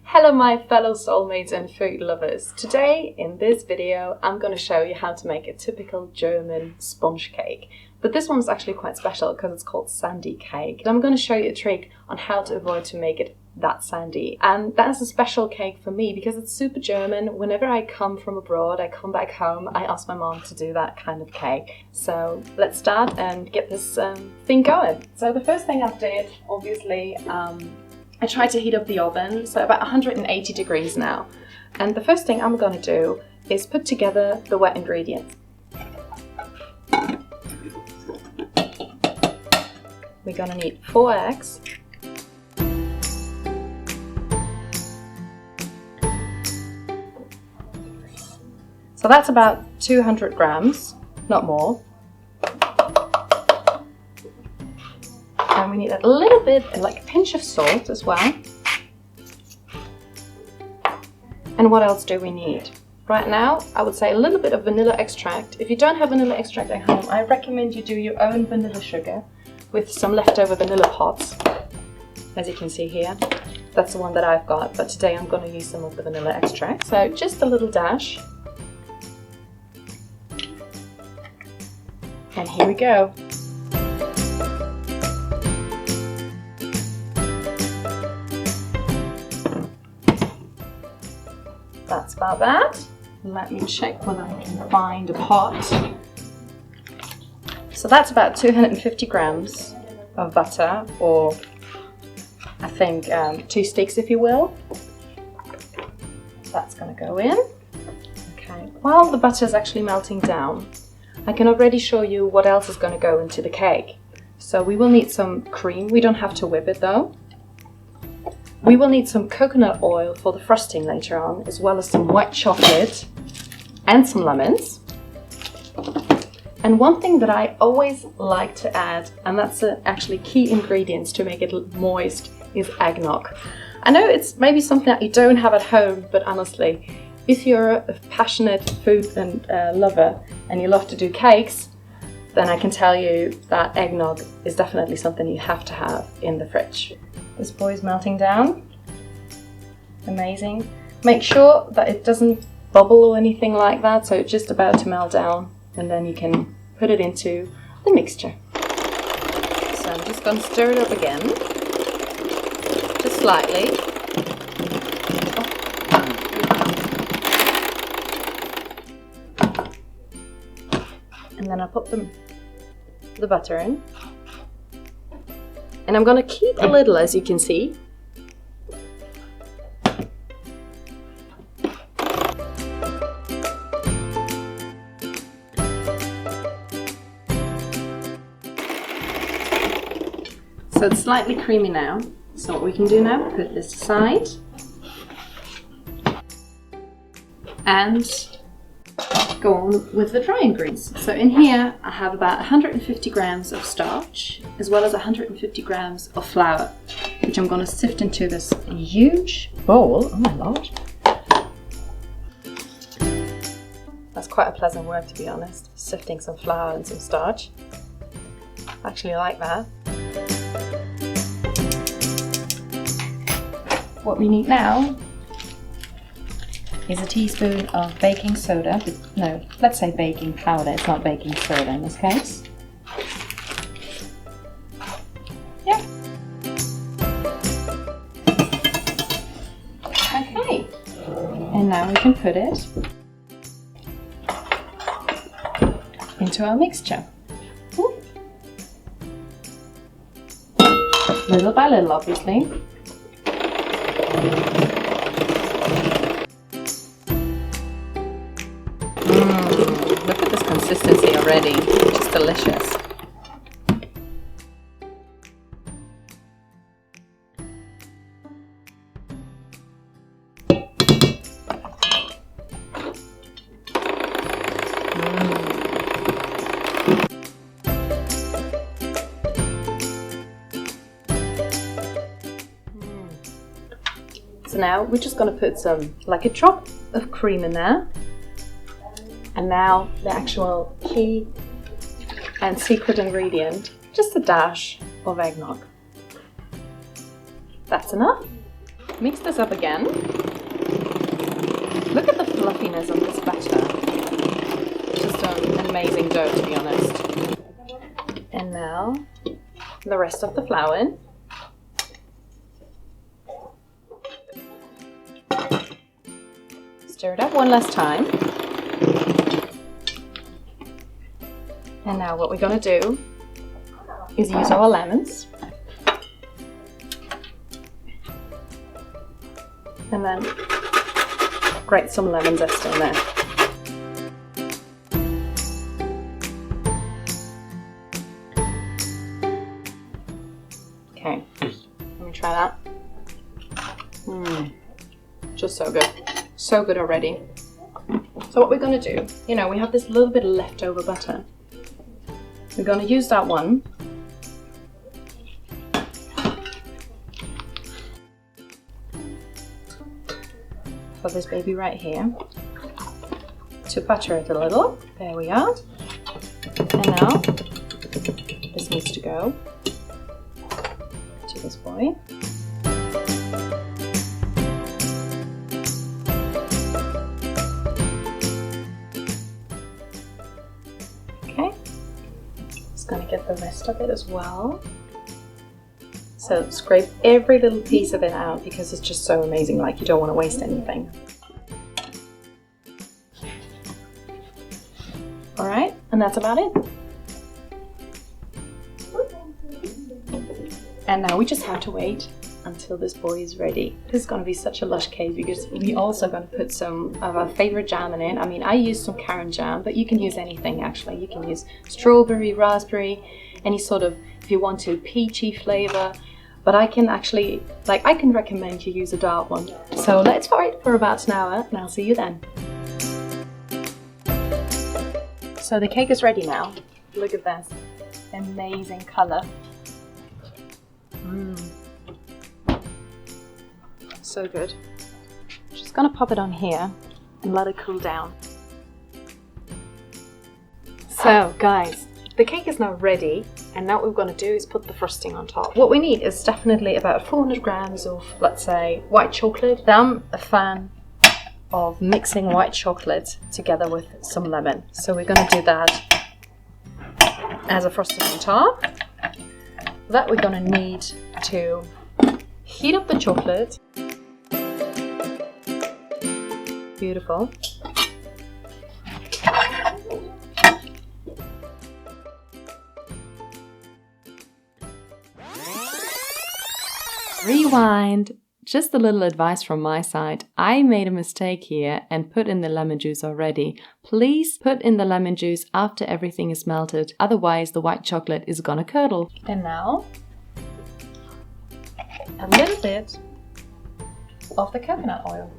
Hello my fellow soulmates and food lovers. Today in this video I'm going to show you how to make a typical German sponge cake. But this one's actually quite special because it's called sandy cake. I'm going to show you a trick on how to avoid to make it that sandy. And that's a special cake for me because it's super German. Whenever I come from abroad, I come back home, I ask my mom to do that kind of cake. So let's start and get this thing going. So the first thing I did, obviously, I tried to heat up the oven, so about 180 degrees now. And the first thing I'm going to do is put together the wet ingredients. We're going to need 4 eggs. So that's about 200 grams, not more. And we need a little bit, like a pinch of salt as well. And what else do we need? Right now, I would say a little bit of vanilla extract. If you don't have vanilla extract at home, I recommend you do your own vanilla sugar with some leftover vanilla pots. As you can see here, that's the one that I've got, but today I'm going to use some of the vanilla extract. So just a little dash. And here we go. That's about that. Let me check whether I can find a pot. So that's about 250 grams of butter, or I think 2 sticks if you will. That's going to go in. Okay, while the butter is actually melting down, I can already show you what else is going to go into the cake. So we will need some cream. We don't have to whip it though. We will need some coconut oil for the frosting later on, as well as some white chocolate and some lemons. And one thing that I always like to add, and that's actually key ingredients to make it moist, is eggnog. I know it's maybe something that you don't have at home, but honestly, if you're a passionate food and lover and you love to do cakes, then I can tell you that eggnog is definitely something you have to have in the fridge. This boy is melting down. Amazing. Make sure that it doesn't bubble or anything like that, so it's just about to melt down, and then you can put it into the mixture. So I'm just going to stir it up again, just slightly. And then I'll put the butter in. And I'm going to keep a little, as you can see. So it's slightly creamy now. So what we can do now, put this aside. And go on with the dry ingredients. So in here I have about 150 grams of starch as well as 150 grams of flour, which I'm going to sift into this huge bowl. Oh my lord. That's quite a pleasant work, to be honest, sifting some flour and some starch. I actually like that. What we need now is a teaspoon of baking soda. No, let's say baking powder. It's not baking soda in this case. Yeah. Okay. And now we can put it into our mixture. Ooh. Little by little, obviously. Look at this consistency already, just delicious. So now we're just going to put like a drop of cream in there. And now the actual key and secret ingredient, just a dash of eggnog. That's enough. Mix this up again. Look at the fluffiness of this batter. It's just an amazing dough, to be honest. And now the rest of the flour. Stir it up one last time. And now what we're going to do is use our lemons. And then grate some lemon zest in there. Okay, let me try that. Just so good. So good already. So what we're going to do, you know, we have this little bit of leftover butter. We're going to use that one. Put this baby right here to butter it a little. There we are. And now this needs to go to this boy. Okay, just gonna get the rest of it as well. So scrape every little piece of it out because it's just so amazing, like you don't want to waste anything. All right, and that's about it. And now we just have to wait until this boy is ready. This is going to be such a lush cake because we're also going to put some of our favorite jam in it. I mean, I use some currant jam, but you can use anything actually. You can use strawberry, raspberry, any sort of, if you want to, peachy flavor. But I can actually, I can recommend you use a dark one. So let's fry it for about an hour and I'll see you then. So the cake is ready now. Look at this, amazing color. So good. Just gonna pop it on here and let it cool down. So guys, the cake is now ready. And now what we're going to do is put the frosting on top. What we need is definitely about 400 grams of, let's say, white chocolate. I'm a fan of mixing white chocolate together with some lemon. So we're going to do that as a frosting on top. That we're going to need to heat up the chocolate. Beautiful. Rewind. Just a little advice from my side. I made a mistake here and put in the lemon juice already. Please put in the lemon juice after everything is melted. Otherwise the white chocolate is gonna curdle. And now a little bit of the coconut oil.